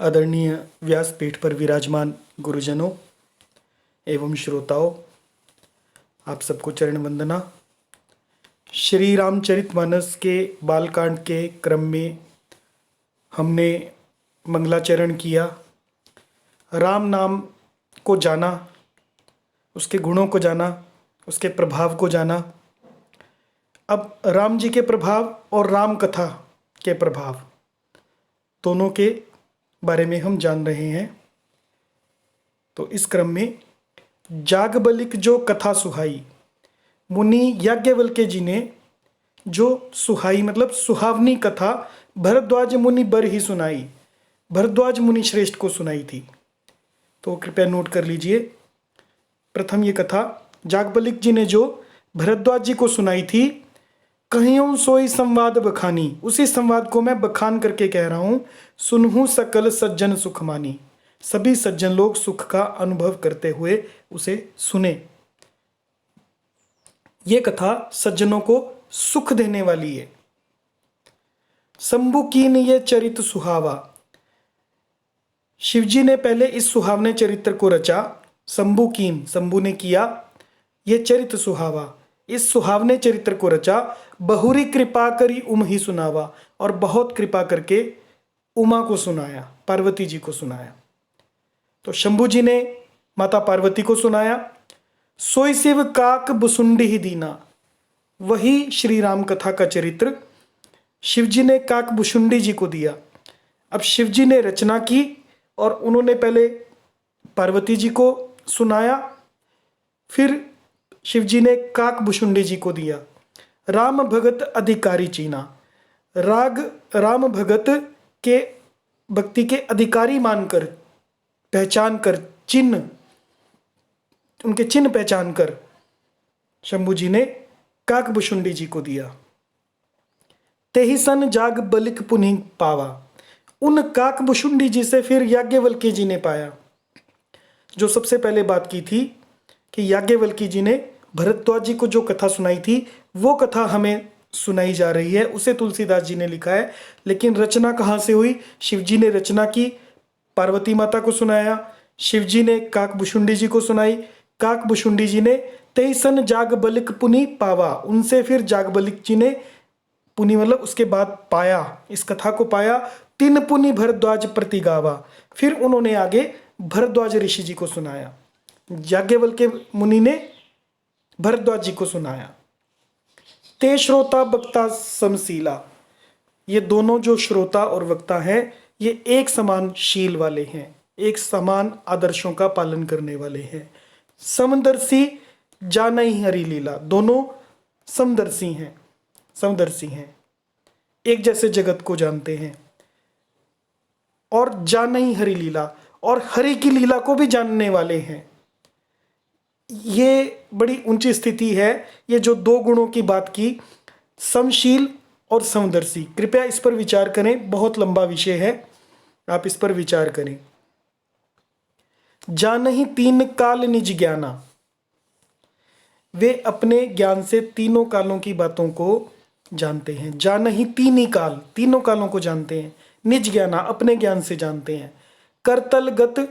आदरणीय व्यासपीठ पर विराजमान गुरुजनों एवं श्रोताओं, आप सबको चरण वंदना। श्री रामचरितमानस के बालकांड के क्रम में हमने मंगलाचरण किया, राम नाम को जाना, उसके गुणों को जाना, उसके प्रभाव को जाना। अब राम जी के प्रभाव और राम कथा के प्रभाव दोनों के बारे में हम जान रहे हैं। तो इस क्रम में जागबलिक जो कथा सुहाई, मुनि याज्ञवल्क्य जी ने जो सुहाई मतलब सुहावनी कथा भरद्वाज मुनि बर ही सुनाई, भरद्वाज मुनि श्रेष्ठ को सुनाई थी। तो कृपया नोट कर लीजिए। प्रथम ये कथा जागबलिक जी ने जो भरद्वाज जी को सुनाई थी, कहियों सोई संवाद बखानी, उसी संवाद को मैं बखान करके कह रहा हूँ। सुनहु सकल सज्जन सुख मानी, सभी सज्जन लोग सुख का अनुभव करते हुए उसे सुने। ये कथा सज्जनों को सुख देने वाली है। शंभु कीन ये चरित सुहावा, शिवजी ने पहले इस सुहावने चरित्र को रचा। शंभु कीन, शंभु ने किया, ये चरित सुहावा, इस सुहावने चरित्र को रचा। बहुरी कृपा करी उम ही सुनावा, और बहुत कृपा करके उमा को सुनाया, पार्वती जी को सुनाया। तो शंभु जी ने माता पार्वती को सुनाया। सोई शिव काक बुसुंडी ही दीना, वही श्री राम कथा का चरित्र शिव जी ने काक बुसुंडी जी को दिया। अब शिव जी ने रचना की और उन्होंने पहले पार्वती जी को सुनाया, फिर शिव जी ने काक बुसुंडी जी को दिया। राम भगत अधिकारी चीना, राग राम भगत के भक्ति के अधिकारी मानकर, पहचान कर, चिन्ह, उनके चिन्ह पहचान कर शंभु जी ने काक बुसुंडी जी को दिया। तेहि सन जाग बलिक पुनि पावा, उन काक बुसुंडी जी से फिर याज्ञवल्क्य जी ने पाया। जो सबसे पहले बात की थी कि याज्ञवल्क्य जी ने भरद्वाज जी को जो कथा सुनाई थी, वो कथा हमें सुनाई जा रही है, उसे तुलसीदास जी ने लिखा है। लेकिन रचना कहाँ से हुई? शिव जी ने रचना की, पार्वती माता को सुनाया, शिव जी ने काक बुसुंडी जी को सुनाई, काक बुसुंडी जी ने तेईसन जागबलिक पुनि पावा, उनसे फिर जागबलिक जी ने पुनि मतलब उसके बाद पाया, इस कथा को पाया। तीन पुनि भरद्वाज प्रति गावा, फिर उन्होंने आगे भरद्वाज ऋषि जी को सुनाया। याज्ञवल्क्य मुनि ने भरद्वाज जी को सुनाया। ते श्रोता वक्ता समशीला, ये दोनों जो श्रोता और वक्ता हैं, ये एक समान शील वाले हैं, एक समान आदर्शों का पालन करने वाले हैं। समदर्शी जानई हरि लीला, दोनों समदर्शी हैं, समदर्शी हैं, एक जैसे जगत को जानते हैं। और जानई हरि लीला, और हरि की लीला को भी जानने वाले हैं। ये बड़ी ऊंची स्थिति है। ये जो दो गुणों की बात की, समशील और समदर्शी, कृपया इस पर विचार करें, बहुत लंबा विषय है, आप इस पर विचार करें। जानहि तीन काल निज ज्ञाना, वे अपने ज्ञान से तीनों कालों की बातों को जानते हैं। जानहि तीन ही काल, तीनों कालों को जानते हैं। निज ज्ञाना, अपने ज्ञान से जानते हैं। करतलगत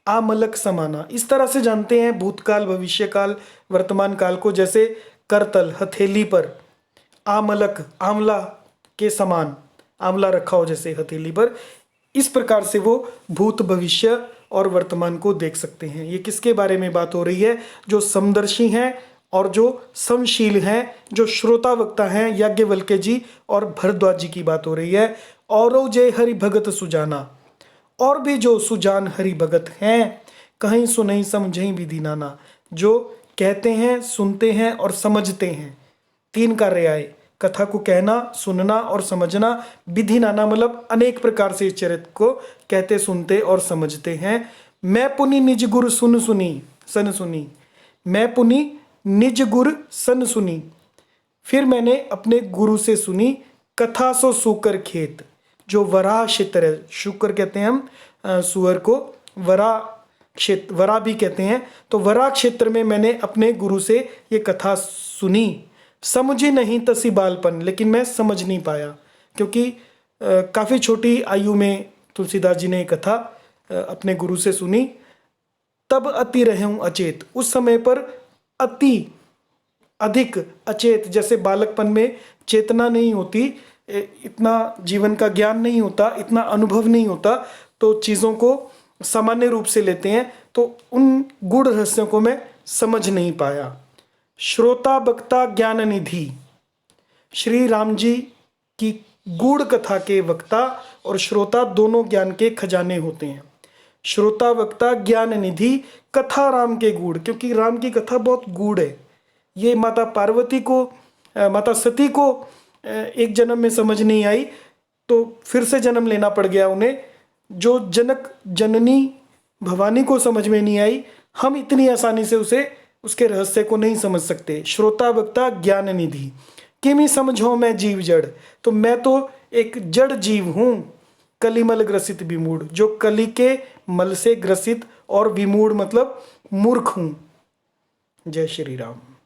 आमलक समाना, इस तरह से जानते हैं भूतकाल, भविष्यकाल, वर्तमान काल को। जैसे करतल, हथेली पर, आमलक, आंवला के समान, आंवला रखा हो जैसे हथेली पर, इस प्रकार से वो भूत, भविष्य और वर्तमान को देख सकते हैं। ये किसके बारे में बात हो रही है? जो समदर्शी हैं और जो समशील हैं, जो श्रोता वक्ता हैं, याज्ञवल्क्य जी और भरद्वाज जी की बात हो रही है। और जय हरि भगत सुजाना, और भी जो सुजान हरि भगत हैं, कहीं सुनई समझई विधि नाना, जो कहते हैं, सुनते हैं और समझते हैं। तीन कार्य आए, कथा को कहना, सुनना और समझना। विधि नाना मतलब अनेक प्रकार से इस चरित्र को कहते, सुनते और समझते हैं। मैं पुनि निज गुरु सुन सुनी, सन सुनी, मैं पुनि निज गुरु सन सुनी, फिर मैंने अपने गुरु से सुनी। कथा सो सूकर खेत, जो वराह क्षेत्र है, शुकर कहते हैं हम सुअर को, वराह क्षेत्र, वराह भी कहते हैं। तो वराह क्षेत्र में मैंने अपने गुरु से ये कथा सुनी। समझी नहीं तसी बालपन, लेकिन मैं समझ नहीं पाया, क्योंकि काफ़ी छोटी आयु में तुलसीदास जी ने ये कथा अपने गुरु से सुनी। तब अति रहूं अचेत, उस समय पर अति अधिक अचेत, जैसे बालकपन में चेतना नहीं होती, इतना जीवन का ज्ञान नहीं होता, इतना अनुभव नहीं होता, तो चीज़ों को सामान्य रूप से लेते हैं, तो उन गूढ़ रहस्यों को मैं समझ नहीं पाया। श्रोता वक्ता ज्ञान निधि, श्री राम जी की गूढ़ कथा के वक्ता और श्रोता दोनों ज्ञान के खजाने होते हैं। श्रोता वक्ता ज्ञान निधि, कथा राम के गूढ़, क्योंकि राम की कथा बहुत गूढ़ है। ये माता पार्वती को, माता सती को एक जन्म में समझ नहीं आई, तो फिर से जन्म लेना पड़ गया उन्हें। जो जनक जननी भवानी को समझ में नहीं आई, हम इतनी आसानी से उसके रहस्य को नहीं समझ सकते। श्रोता वक्ता ज्ञान निधि, किमी समझो मैं जीव जड़, तो मैं तो एक जड़ जीव हूँ, कलिमल ग्रसित विमूढ़, जो कली के मल से ग्रसित और विमूढ़ मतलब मूर्ख हूँ। जय श्री राम।